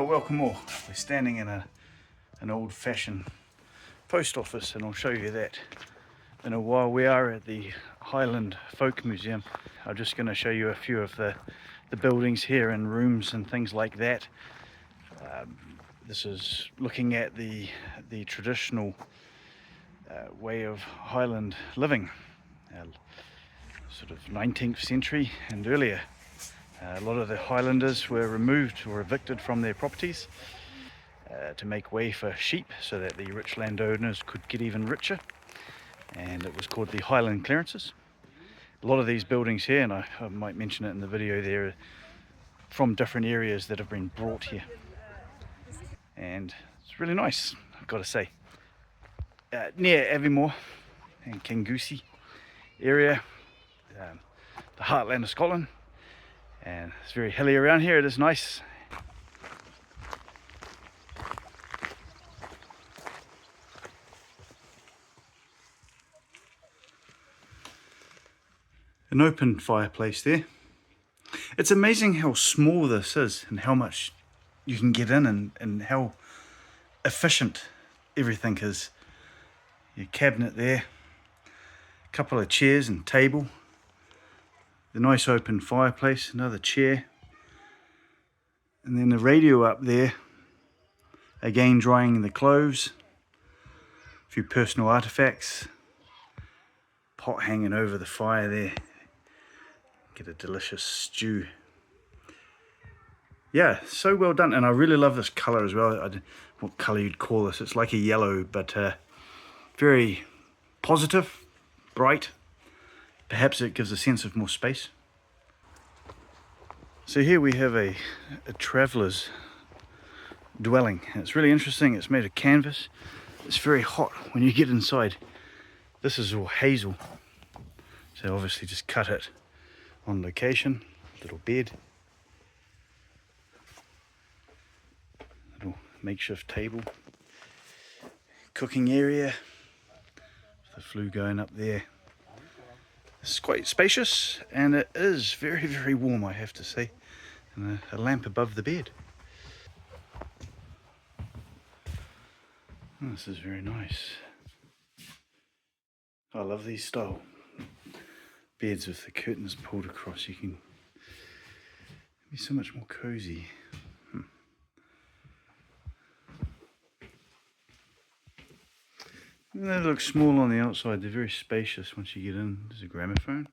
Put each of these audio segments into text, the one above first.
Well, welcome all. We're standing in an old-fashioned post office, and I'll show you that in a while. We are at the Highland Folk Museum. I'm just going to show you a few of the buildings here and rooms and things like that. This is looking at the traditional way of Highland living, sort of 19th century and earlier. A lot of the Highlanders were removed or evicted from their properties to make way for sheep so that the rich landowners could get even richer, and it was called the Highland clearances. A lot of these buildings here, and I might mention it in the video there, are from different areas that have been brought here, and it's really nice, I've got to say. Near Aviemore and Kingoosey area, the heartland of Scotland, and it's very hilly around here. It is nice. An open fireplace there. It's amazing how small this is and how much you can get in, and how efficient everything is. Your cabinet there, a couple of chairs and table, the nice open fireplace, another chair, and then the radio up there, again drying the clothes, a few personal artifacts, pot hanging over the fire there, get a delicious stew. Yeah, so well done, and I really love this colour as well. I don't know what colour you'd call this. It's like a yellow, but very positive, bright. Perhaps it gives a sense of more space. So here we have a traveller's dwelling. It's really interesting. It's made of canvas. It's very hot when you get inside. This is all hazel, so obviously just cut it on location. Little bed, little makeshift table, cooking area, the flue going up there. It's quite spacious, and it is very, very warm, I have to say. And a lamp above the bed. Oh, this is very nice. I love these style beds with the curtains pulled across. You can be so much more cozy. They look small on the outside, they're very spacious once you get in. There's a gramophone,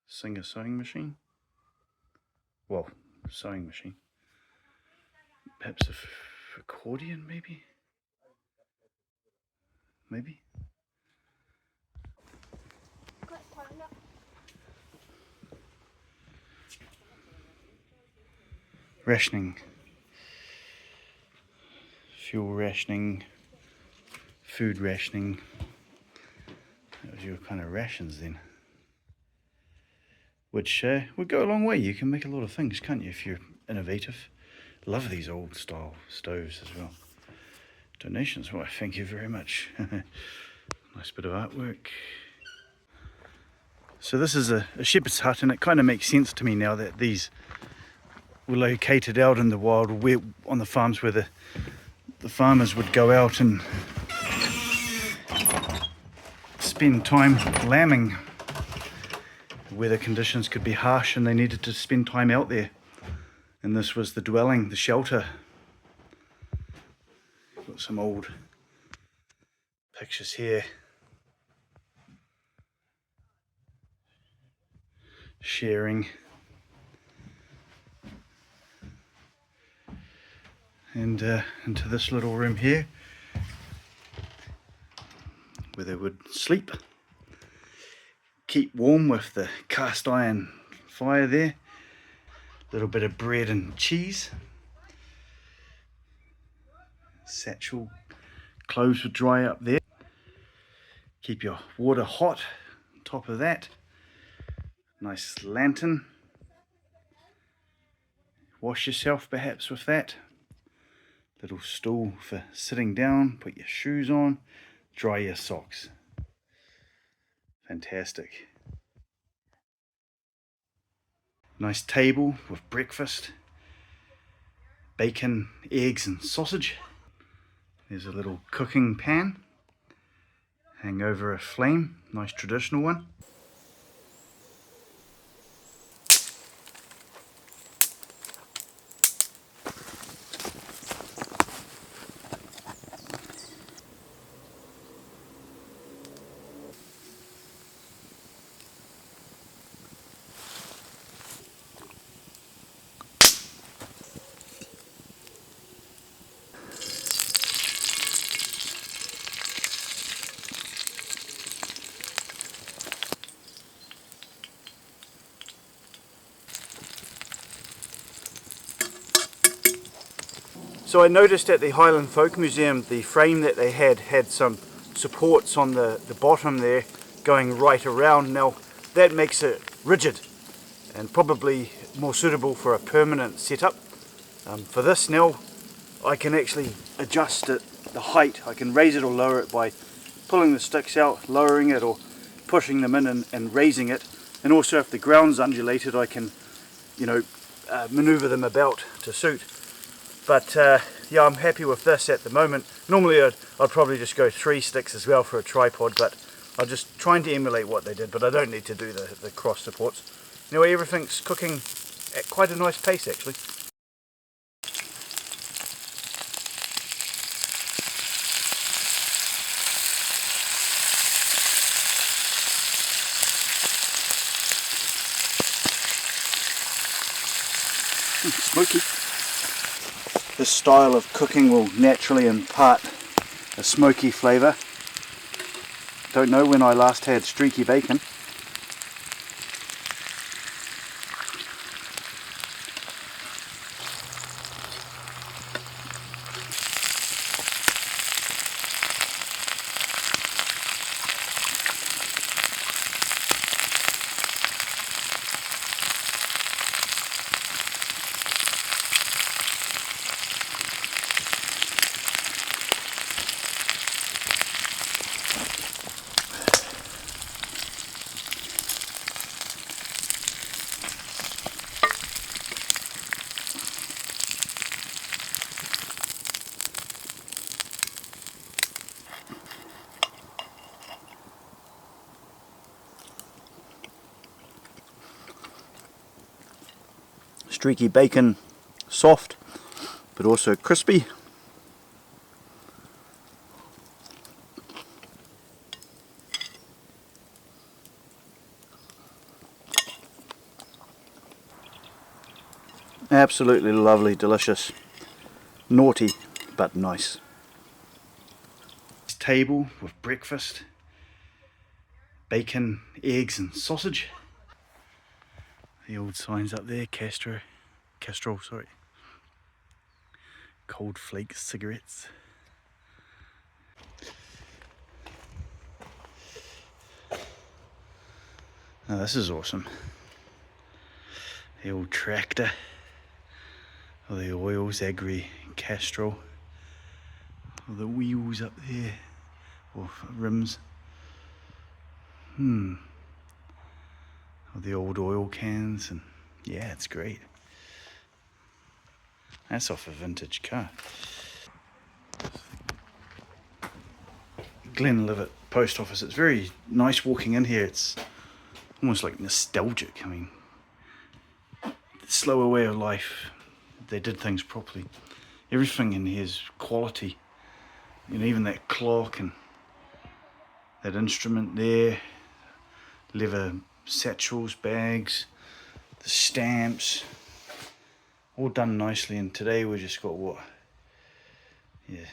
Singer sewing machine, well, sewing machine, perhaps a accordion maybe, rationing, fuel rationing, food rationing. That was your kind of rations then, which would go a long way. You can make a lot of things, can't you, if you're innovative. Love these old style stoves as well. Donations, well, thank you very much. Nice bit of artwork. So this is a shepherd's hut, and it kind of makes sense to me now that these were located out in the wild, where on the farms where the farmers would go out and spend time lambing. Weather conditions could be harsh and they needed to spend time out there, and this was the dwelling, the shelter. Got some old pictures here, sharing, and into this little room here where they would sleep, keep warm with the cast iron fire there, a little bit of bread and cheese, satchel, clothes would dry up there, keep your water hot on top of that, nice lantern, wash yourself perhaps with that, little stool for sitting down, put your shoes on, dry your socks. Fantastic. Nice table with breakfast, bacon, eggs and sausage. There's a little cooking pan hang over a flame, nice traditional one. So I noticed at the Highland Folk Museum the frame that they had some supports on the bottom there going right around. Now that makes it rigid and probably more suitable for a permanent setup. For this now I can actually adjust it, the height. I can raise it or lower it by pulling the sticks out, lowering it, or pushing them in and raising it. And also if the ground's undulated I can, maneuver them about to suit. But yeah, I'm happy with this at the moment. Normally I'd probably just go 3 sticks as well for a tripod, but I'm just trying to emulate what they did, but I don't need to do the cross supports. Anyway, everything's cooking at quite a nice pace actually. Smoky. This style of cooking will naturally impart a smoky flavour. Don't know when I last had streaky bacon. Streaky bacon, soft but also crispy. Absolutely lovely, delicious, naughty but nice. Table with breakfast, bacon, eggs and sausage. The old signs up there, Castrol, sorry. Cold flake cigarettes. Now this is awesome. The old tractor, or the oils, Agri, Castrol. Or the wheels up there, or rims. Or the old oil cans, and yeah, it's great. That's off a vintage car. Glenlivet post office. It's very nice walking in here. It's almost like nostalgic. I mean, slower way of life. They did things properly. Everything in here is quality. Even that clock and that instrument there, leather satchels, bags, the stamps, all done nicely. And today we just got what? Yeah,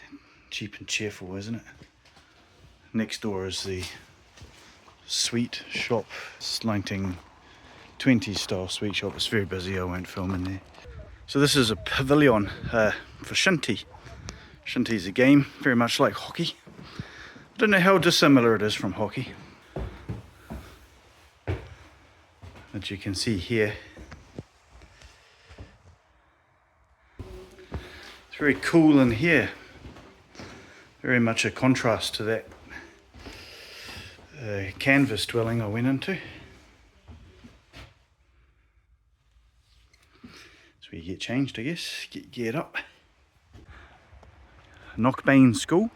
cheap and cheerful, isn't it? Next door is the sweet shop, slanting 20s style sweet shop. It's very busy, I won't film in there. So this is a pavilion for shinty. Shinty is a game very much like hockey. I don't know how dissimilar it is from hockey. As you can see here, it's very cool in here. Very much a contrast to that canvas dwelling I went into. So we get changed, I guess, get geared up. Knockbane school.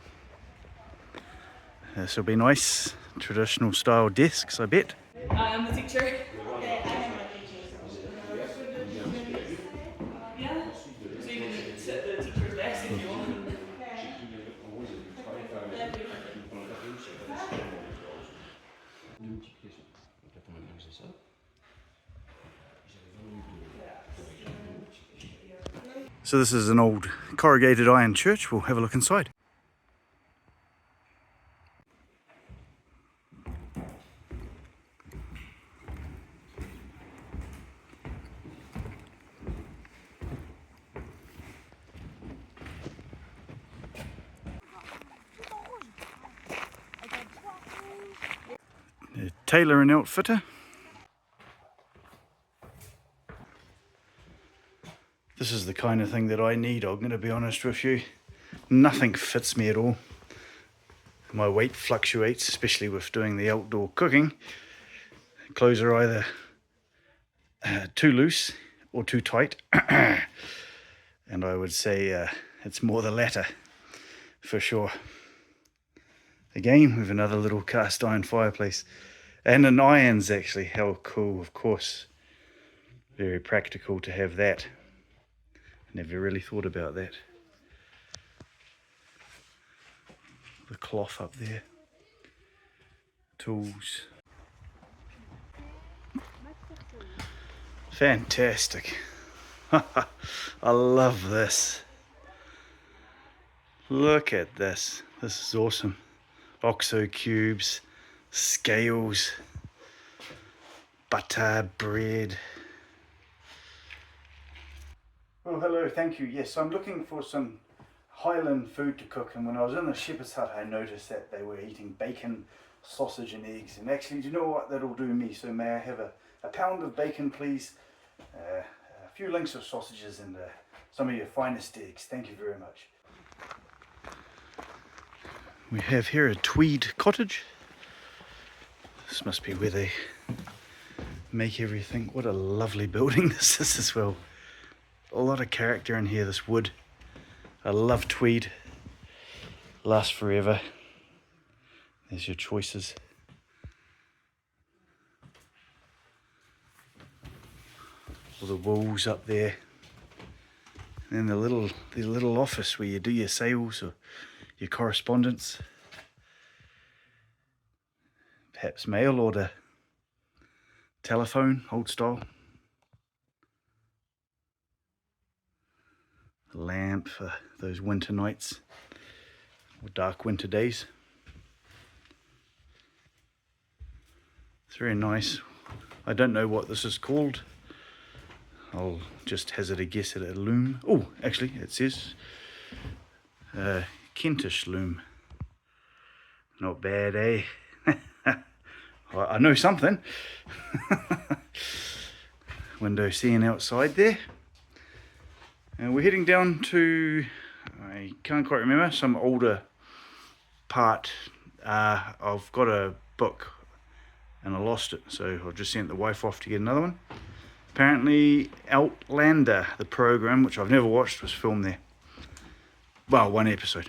This will be nice, traditional style desks, I bet. I'm the teacher. Okay, I am a teacher. Yeah. So you can sit at the teacher's desk if you want. So this is an old corrugated iron church. We'll have a look inside. A tailor and outfitter. This is the kind of thing that I need, I'm going to be honest with you. Nothing fits me at all. My weight fluctuates, especially with doing the outdoor cooking. Clothes are either too loose or too tight. And I would say it's more the latter, for sure. Again, with another little cast iron fireplace. And an irons, actually. How cool, of course. Very practical to have that. Never really thought about that. The cloth up there. Tools. Fantastic. I love this. Look at this. This is awesome. OXO cubes, scales, butter, bread. Oh, hello, thank you. Yes, I'm looking for some Highland food to cook, and when I was in the shepherd's hut I noticed that they were eating bacon, sausage and eggs, and actually, do you know what, that'll do me. So may I have a pound of bacon please, a few links of sausages and some of your finest eggs. Thank you very much. We have here a tweed cottage. This must be where they make everything. What a lovely building this is as well. A lot of character in here, this wood. I love tweed. Lasts forever. There's your choices. All the walls up there. And then the little office where you do your sales or your correspondence. Perhaps mail order. Telephone, old style. A lamp for those winter nights or dark winter days. It's very nice. I don't know what this is called. I'll just hazard a guess at a loom. Oh, actually it says Kentish loom. Not bad, eh? I know something. Window seeing outside there. And we're heading down to, I can't quite remember, some older part. I've got a book and I lost it, so I've just sent the wife off to get another one. Apparently Outlander, the program, which I've never watched, was filmed there. Well, one episode.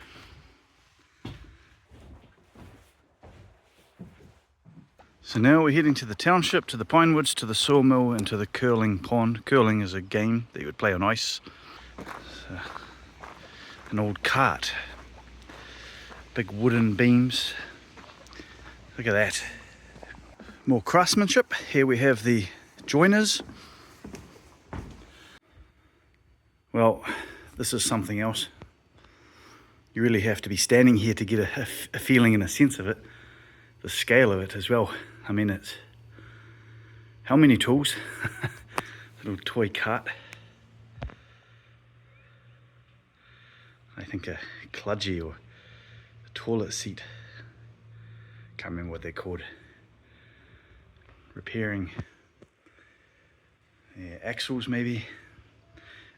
So now we're heading to the township, to the pine woods, to the sawmill and to the curling pond. Curling is a game that you would play on ice. An old cart, big wooden beams. Look at that. More craftsmanship. Here we have the joiners. Well, this is something else. You really have to be standing here to get a feeling and a sense of it, the scale of it as well. I mean, it's how many tools? Little toy cart. I think a kludgy or a toilet seat. Can't remember what they're called. Repairing axles maybe.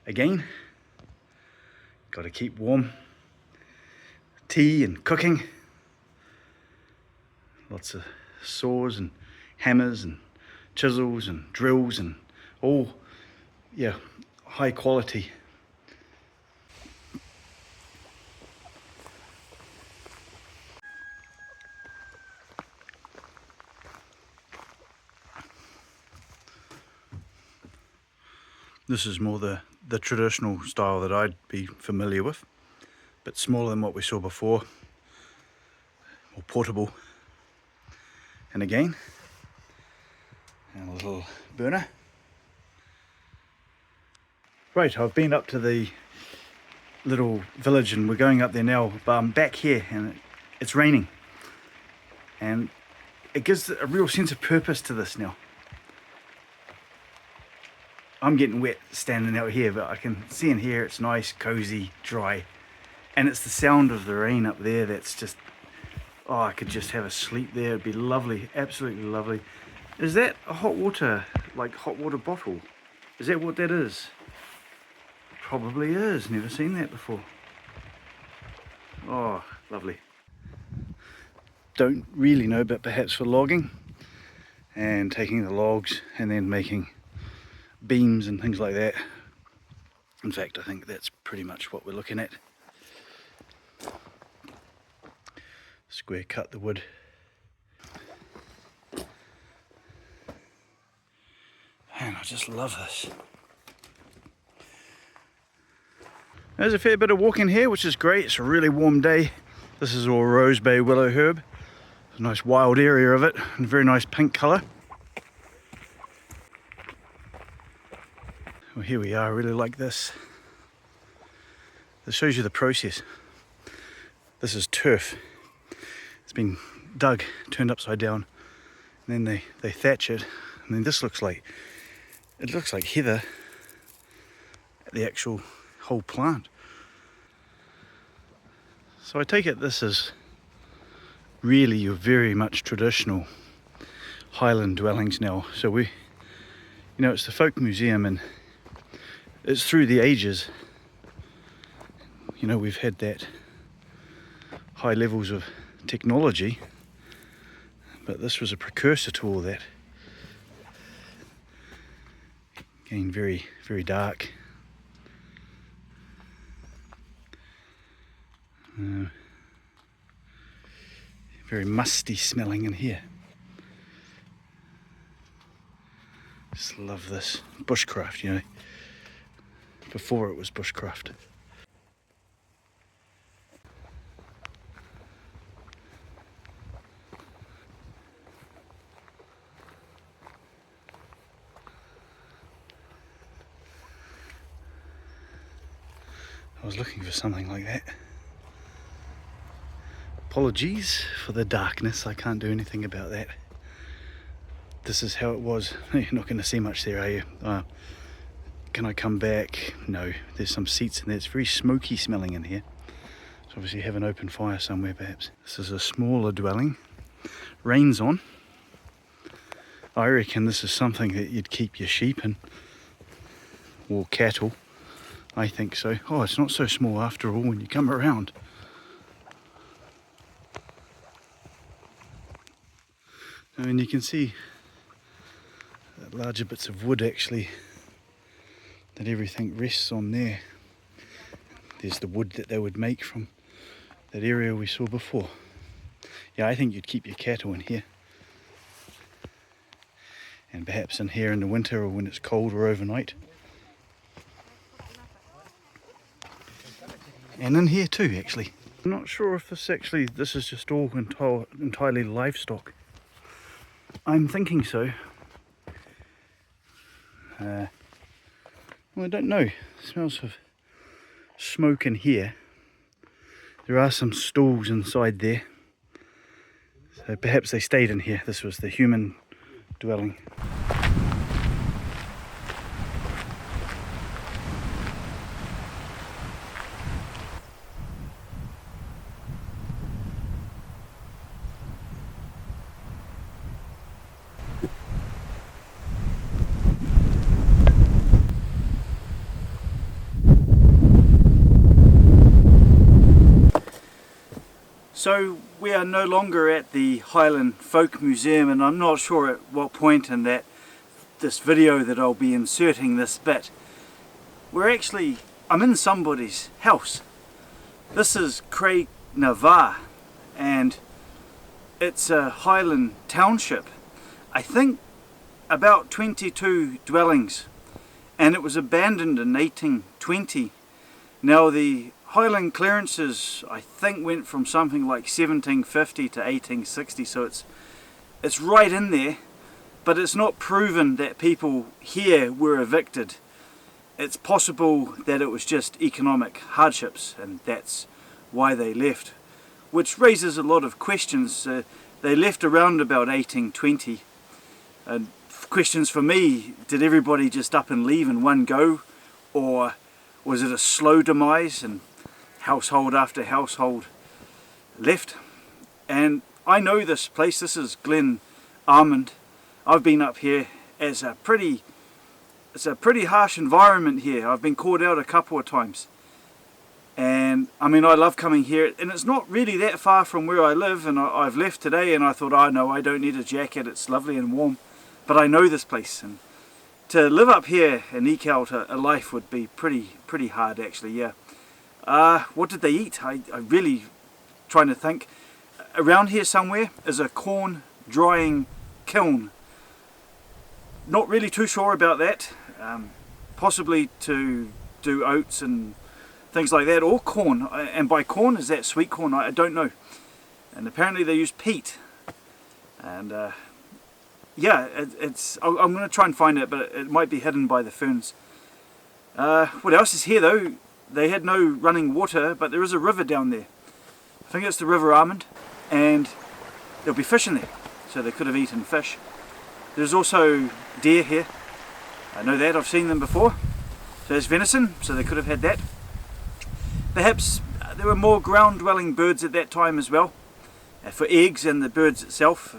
Again, got to keep warm. Tea and cooking. Lots of saws and hammers and chisels and drills and all, yeah, high quality. This is more the traditional style that I'd be familiar with, but smaller than what we saw before, more portable. And again, and a little burner. Right, I've been up to the little village and we're going up there now, but I'm back here and it's raining. And it gives a real sense of purpose to this now. I'm getting wet standing out here, but I can see in here it's nice, cozy, dry. And it's the sound of the rain up there that's just, oh, I could just have a sleep there. It'd be lovely, absolutely lovely. Is that a hot water, like hot water bottle? Is that what that is? Probably is, never seen that before. Oh, lovely. Don't really know, but perhaps for logging and taking the logs and then making beams and things like that. In fact, I think that's pretty much what we're looking at. Square cut the wood. And I just love this. There's a fair bit of walking here, which is great. It's a really warm day. This is all Rose Bay willow herb. It's a nice wild area of it, and a very nice pink colour. Well, here we are. I really like this. This shows you the process. This is turf. It's been dug, turned upside down, and then they thatch it, and then this looks like, it looks like heather, the actual whole plant. So I take it this is really your very much traditional Highland dwellings now. So we, you know, it's the folk museum and it's through the ages. You know, we've had that high levels of technology, but this was a precursor to all that. Again, very, very dark. Very musty smelling in here. Just love this bushcraft, you know, before it was bushcraft. I was looking for something like that. Apologies for the darkness, I can't do anything about that. This is how it was. You're not going to see much there, are you? Can I come back? No, there's some seats in there. It's very smoky smelling in here. So obviously have an open fire somewhere perhaps. This is a smaller dwelling. Rain's on. I reckon this is something that you'd keep your sheep in, or cattle. I think so. Oh, it's not so small after all when you come around. I mean, you can see larger bits of wood actually that everything rests on there. There's the wood that they would make from that area we saw before. Yeah, I think you'd keep your cattle in here. And perhaps in here in the winter or when it's cold or overnight. And in here too, actually. I'm not sure if this is just all entirely livestock. I'm thinking so. Well, I don't know. It smells of smoke in here. There are some stalls inside there. So perhaps they stayed in here. This was the human dwelling. So we are no longer at the Highland Folk Museum, and I'm not sure at what point in this video that I'll be inserting this bit. I'm in somebody's house. This is Craignavar, and it's a Highland Township. I think about 22 dwellings, and it was abandoned in 1820. Now the Highland clearances, I think, went from something like 1750 to 1860, so it's right in there, but it's not proven that people here were evicted. It's possible that it was just economic hardships, and that's why they left, which raises a lot of questions. They left around about 1820, and questions for me: did everybody just up and leave in one go, or was it a slow demise and household after household left? And I know this place. This is Glen Armand. I've been up here. It's a pretty harsh environment here. I've been called out a couple of times, and I mean, I love coming here, and it's not really that far from where I live, and I've left today and I thought, oh no, I don't need a jacket, it's lovely and warm, but I know this place, and to live up here and eke out a life would be pretty hard actually. Yeah. What did they eat? I really trying to think. Around here somewhere is a corn drying kiln. Not really too sure about that. Possibly to do oats and things like that, or corn. And by corn, is that sweet corn? I don't know. And apparently they use peat. And yeah, I'm going to try and find it, but it might be hidden by the ferns. What else is here though? They had no running water, but there is a river down there. I think it's the River Armand, and there'll be fish in there, so they could have eaten fish. There's also deer here. I know that, I've seen them before. So there's venison, so they could have had that. Perhaps there were more ground-dwelling birds at that time as well, for eggs and the birds itself.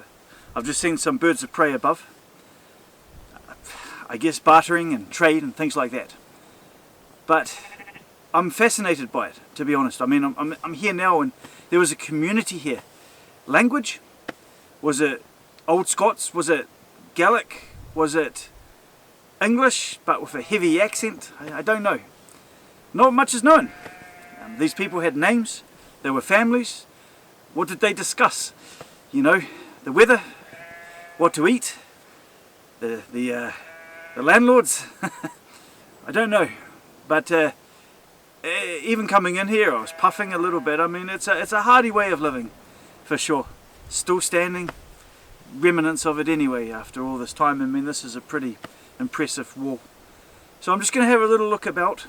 I've just seen some birds of prey above. I guess bartering and trade and things like that. But I'm fascinated by it, to be honest. I mean, I'm here now, and there was a community here. Language? Was it Old Scots? Was it Gaelic? Was it English, but with a heavy accent? I don't know. Not much is known. These people had names. They were families. What did they discuss? You know, the weather, what to eat, the landlords. I don't know. But even coming in here, I was puffing a little bit. I mean, it's a hardy way of living, for sure. Still standing, remnants of it anyway after all this time. I mean, this is a pretty impressive wall. So I'm just going to have a little look about,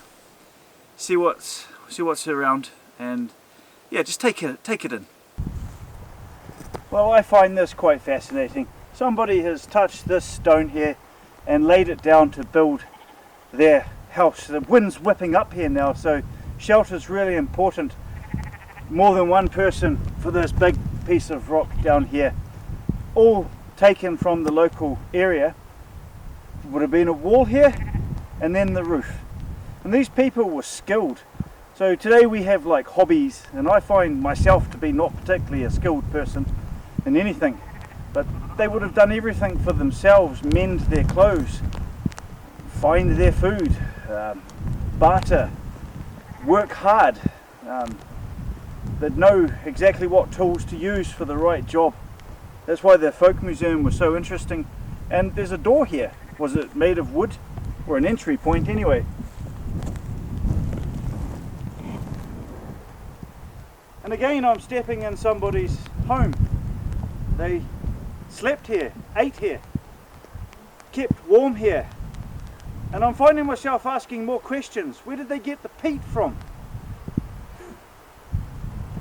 see what's around, and yeah, just take it in. Well, I find this quite fascinating. Somebody has touched this stone here and laid it down to build their house. The wind's whipping up here now, so shelter's really important. More than one person for this big piece of rock down here, all taken from the local area. Would have been a wall here and then the roof, and these people were skilled. So today we have like hobbies, and I find myself to be not particularly a skilled person in anything, but they would have done everything for themselves: mend their clothes, find their food, barter, work hard. They'd know exactly what tools to use for the right job. That's why the folk museum was so interesting. And there's a door here. Was it made of wood, or an entry point anyway? And again, I'm stepping in somebody's home. They slept here, ate here, kept warm here. And I'm finding myself asking more questions. Where did they get the peat from?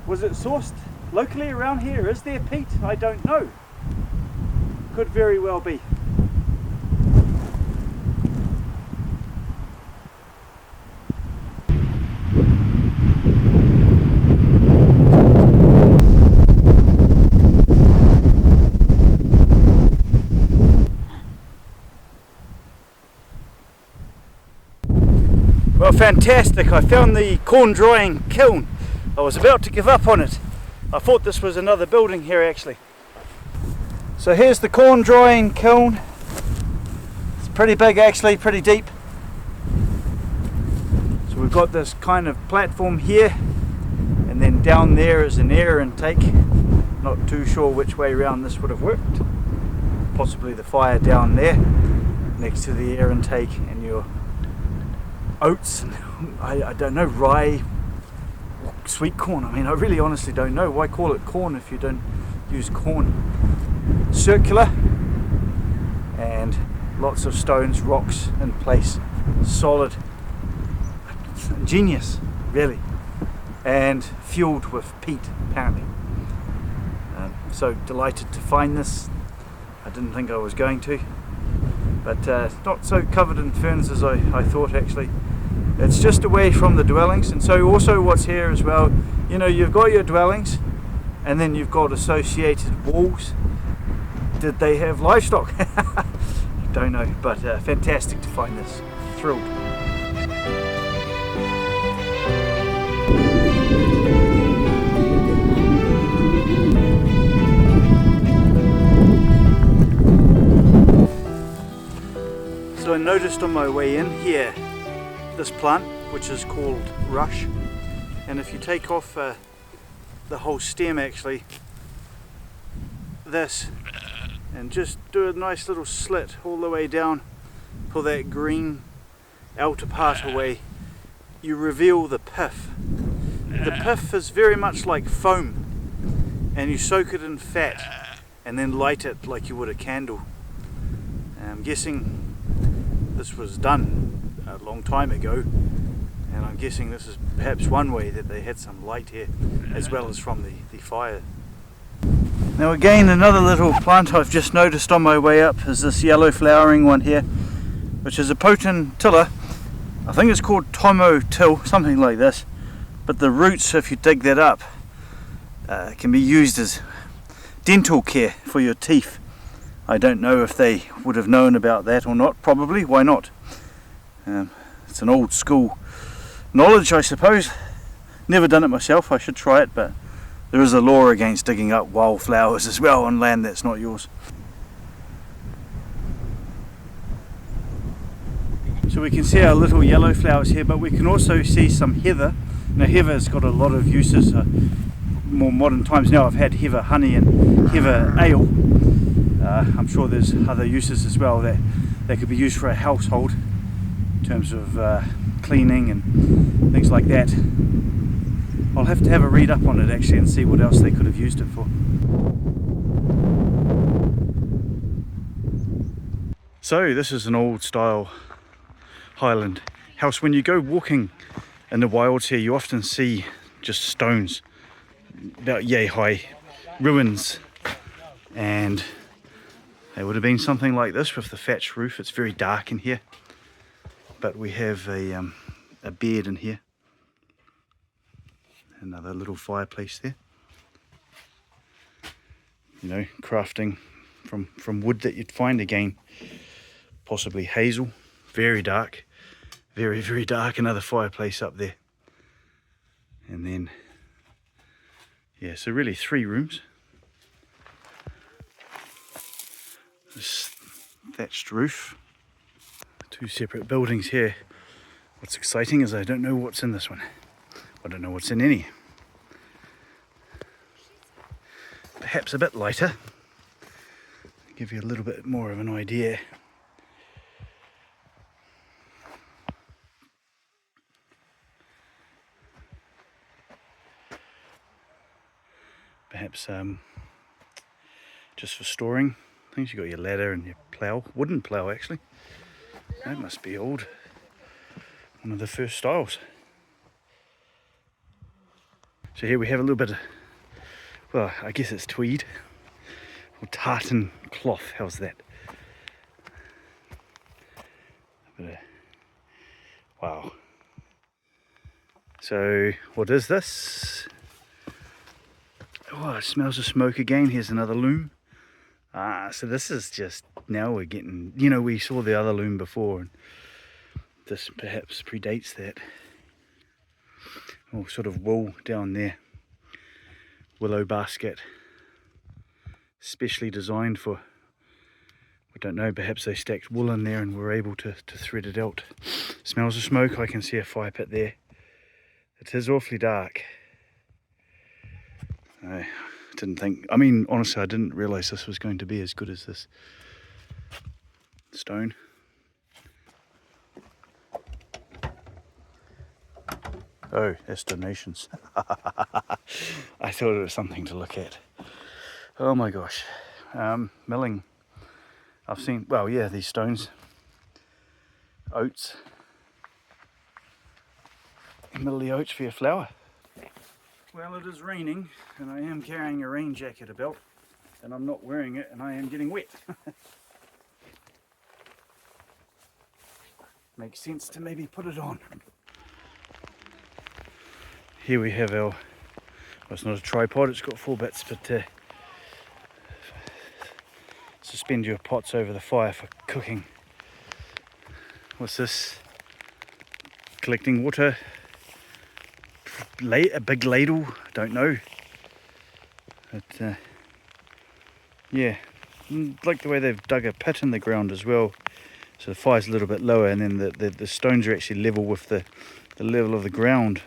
Was it sourced locally around here? Is there peat? I don't know. Could very well be. Well, fantastic. I found the corn drying kiln. I was about to give up on it. I thought this was another building here actually. So here's the corn drying kiln. It's pretty big actually, pretty deep. So we've got this kind of platform here, and then down there is an air intake. Not too sure which way around this would have worked. Possibly the fire down there next to the air intake, and your oats, and I don't know, rye, sweet corn. I mean, I really honestly don't know. Why call it corn if you don't use corn? Circular, and lots of stones, rocks in place, solid, ingenious really, and fueled with peat apparently. So delighted to find this. I didn't think I was going to, but not so covered in ferns as I thought actually. It's just away from the dwellings, and so also what's here as well, you know, you've got your dwellings and then you've got associated walls. Did they have livestock? Don't know, but fantastic to find this. Thrilled. So I noticed on my way in here this plant, which is called rush, and if you take off the whole stem actually, this, and just do a nice little slit all the way down, pull that green outer part away, you reveal the pith. The pith is very much like foam, and you soak it in fat and then light it like you would a candle. I'm guessing this was done a long time ago, and I'm guessing this is perhaps one way that they had some light here as well as from the fire. Now again, another little plant I've just noticed on my way up is this yellow flowering one here, which is a potentilla. I think it's called Tomo till, something like this, but the roots, if you dig that up, can be used as dental care for your teeth. I don't know if they would have known about that or not. Probably, why not? It's an old school knowledge, I suppose. Never done it myself, I should try it, but there is a law against digging up wildflowers as well on land that's not yours. So we can see our little yellow flowers here, but we can also see some heather. Now heather's got a lot of uses. More modern times now I've had heather honey and heather ale. I'm sure there's other uses as well that could be used for a household in terms of cleaning and things like that. I'll have to have a read up on it actually and see what else they could have used it for. So this is an old style Highland house. When you go walking in the wilds here, you often see just stones about yay high, ruins, and it would have been something like this with the thatched roof. It's very dark in here, but we have a bed in here, another little fireplace there. You know, crafting from wood that you'd find, again, possibly hazel. Very dark, very, very dark. Another fireplace up there, and then yeah, so really 3 rooms. This thatched roof, 2 separate buildings here. What's exciting is I don't know what's in this one. I don't know what's in any. Perhaps a bit lighter, give you a little bit more of an idea. Perhaps just for storing things. You got your ladder and your plough, wooden plough actually. That must be old, one of the first styles. So here we have a little bit of, well, I guess it's tweed or tartan cloth. How's that? Wow. So what is this? Oh, it smells of smoke again. Here's another loom. So this is just, now we're getting, you know, we saw the other loom before, and this perhaps predates that. Oh, sort of wool down there. Willow basket, specially designed for I don't know, perhaps they stacked wool in there and were able to thread it out. Smells of smoke. I can see a fire pit there. It is awfully dark. I didn't think, I mean, honestly, I didn't realise this was going to be as good as this stone. Oh, that's donations. I thought it was something to look at. Oh my gosh. Milling. I've seen, well, yeah, these stones. Oats. Middle of the oats for your flour. Well, it is raining and I am carrying a rain jacket about and I'm not wearing it and I am getting wet. Makes sense to maybe put it on. Here we have our, well, it's not a tripod, it's got 4 bits, but suspend your pots over the fire for cooking. What's this? Collecting water. A big ladle, don't know. But yeah, like the way they've dug a pit in the ground as well. So the fire's a little bit lower and then the stones are actually level with the level of the ground.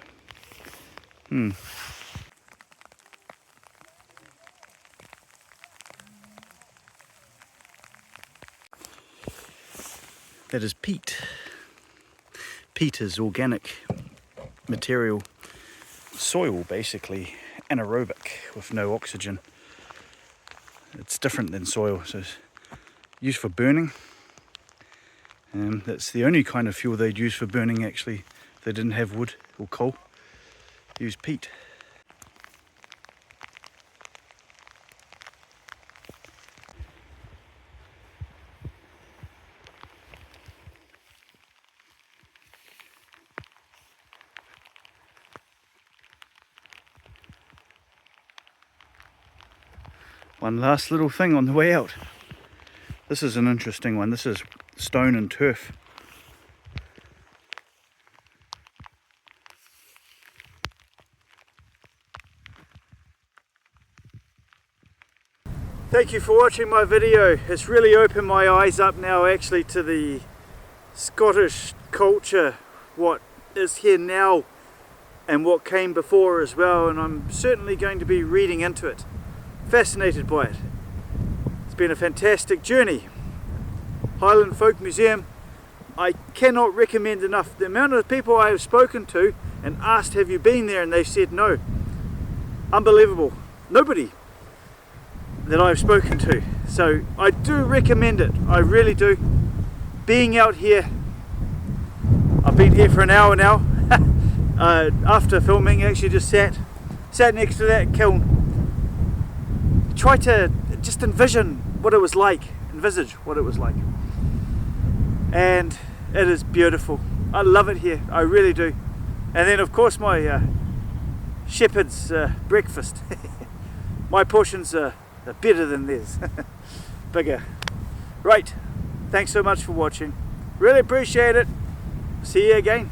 That is peat. Peat is organic material, soil basically, anaerobic with no oxygen. It's different than soil, so it's used for burning. That's the only kind of fuel they'd use for burning actually. If they didn't have wood or coal, use peat. One last little thing on the way out. This is an interesting one. This is stone and turf. Thank you for watching my video. It's really opened my eyes up now actually to the Scottish culture, what is here now and what came before as well, and I'm certainly going to be reading into it. Fascinated by it. It's been a fantastic journey. Highland Folk Museum, I cannot recommend enough. The amount of people I have spoken to and asked, have you been there, and they've said no. Unbelievable. Nobody that I've spoken to. So I do recommend it. I really do. Being out here, I've been here for an hour now. After filming, actually just sat next to that kiln. Try to just envisage what it was like, and it is beautiful. I love it here, I really do. And then of course my shepherd's breakfast. My portions are better than theirs, bigger. Right, thanks so much for watching, really appreciate it. See you again.